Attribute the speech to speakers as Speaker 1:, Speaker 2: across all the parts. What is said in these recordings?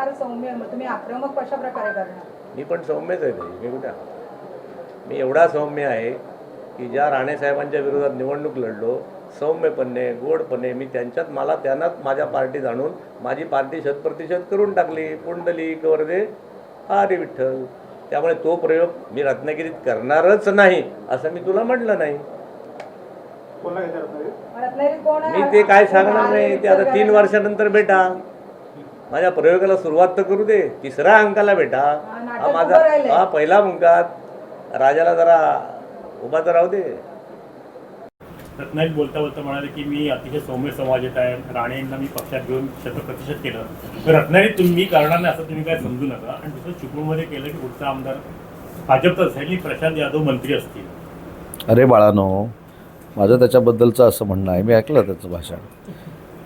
Speaker 1: फार सौम्य, मग तुम्ही आक्रमक कशा प्रकारे करणार?
Speaker 2: मी पण सौम्यच आहे ताई. मी कुठे मी एवढा सौम्य आहे की ज्या राणेसाहेबांच्या विरोधात निवडणूक लढलो सौम्यपणे गोडपणे मी त्यांनाच माझ्या पार्टीत आणून माझी पार्टी शतप्रतिशत करून टाकली. पुंडलिक वरदे हरी विठ्ठल. त्यामुळे तो प्रयोग मी रत्नागिरीत करणारच नाही असं मी तुला म्हटलं नाही.
Speaker 1: रत्नागिरीत कोण आहे?
Speaker 2: मी ते काय सांगणार नाही. ते आता 3 वर्षानंतर भेटा. माझ्या प्रयोगाला सुरुवात तर करू दे. 3ऱ्या अंकाला भेटा. हा माझा पहिला मुंगात राजाला जरा उभा तर राहू दे.
Speaker 3: रत्नागिरीत बोलता बोलता म्हणाले की मी अतिशय सौम्य समाजात आहे. राणेंना मी पक्षात घेऊन शतप्रतिशत केलं. तर रत्नागिरीत तुम्ही करणार नाही असं तुम्ही काय समजू नका. आणि दुसरं चिपळूणमध्ये केलं की पुढचा आमदार भाजपचा असेल आणि प्रशांत यादव मंत्री असतील.
Speaker 4: अरे बाळानो, माझं त्याच्याबद्दलचं असं म्हणणं आहे, मी ऐकलं त्याचं भाषण.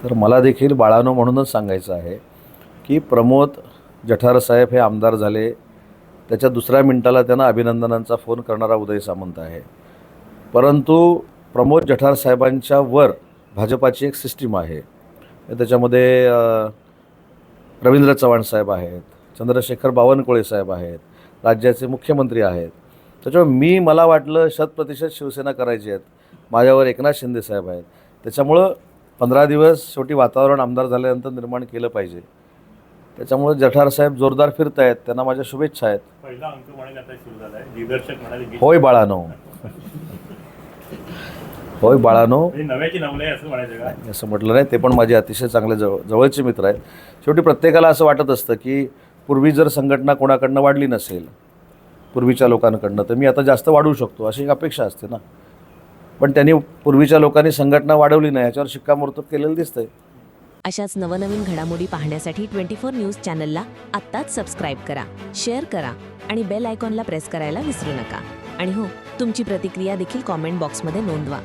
Speaker 4: तर मला देखील बाळानो म्हणूनच सांगायचं आहे की प्रमोद जठारसाहेब हे आमदार झाले. त्याच्या 2ऱ्या मिनिटाला त्यांना अभिनंदनांचा फोन करणारा उदय सामंत आहे. परंतु प्रमोद जठारसाहेबांच्या वर भाजपाची एक सिस्टीम आहे. त्याच्यामध्ये रवींद्र चव्हाण साहेब आहेत, चंद्रशेखर बावनकुळे साहेब आहेत, राज्याचे मुख्यमंत्री आहेत. त्याच्यामुळे मला वाटलं शतप्रतिशत शिवसेना करायची आहेत. माझ्यावर एकनाथ शिंदे साहेब आहेत. त्याच्यामुळं 15 दिवस शेवटी वातावरण आमदार झाल्यानंतर निर्माण केलं पाहिजे. त्याच्यामुळे जठारसाहेब जोरदार फिरत आहेत. त्यांना माझ्या शुभेच्छा आहेत.
Speaker 3: पहिला अंक म्हणाले आता सुरू झाला आहे. दिग्दर्शक म्हणाले
Speaker 4: होय बाळानो, होय बाळानो,
Speaker 3: नव्याची नवले असं म्हणायचं का?
Speaker 4: असं म्हटलं नाही. ते पण माझे अतिशय चांगले जवळचे मित्र आहेत. शेवटी प्रत्येकाला असं वाटत असतं की पूर्वी जर संघटना कोणाकडनं वाढली नसेल पूर्वीच्या लोकांकडनं तर मी आता जास्त वाढवू शकतो अशी एक अपेक्षा असते ना. पण त्यांनी पूर्वीच्या लोकांनी संघटना वाढवली नाही याच्यावर शिक्कामोर्तब केलेलं दिसतंय.
Speaker 5: अशाच नवनवीन घडामोडी पाहण्यासाठी 24 न्यूज चॅनलला आत्ताच सबस्क्राईब करा, शेअर करा आणि बेल आयकॉनला प्रेस करायला विसरू नका. आणि हो, तुमची प्रतिक्रिया देखील कॉमेंट बॉक्समध्ये नोंदवा.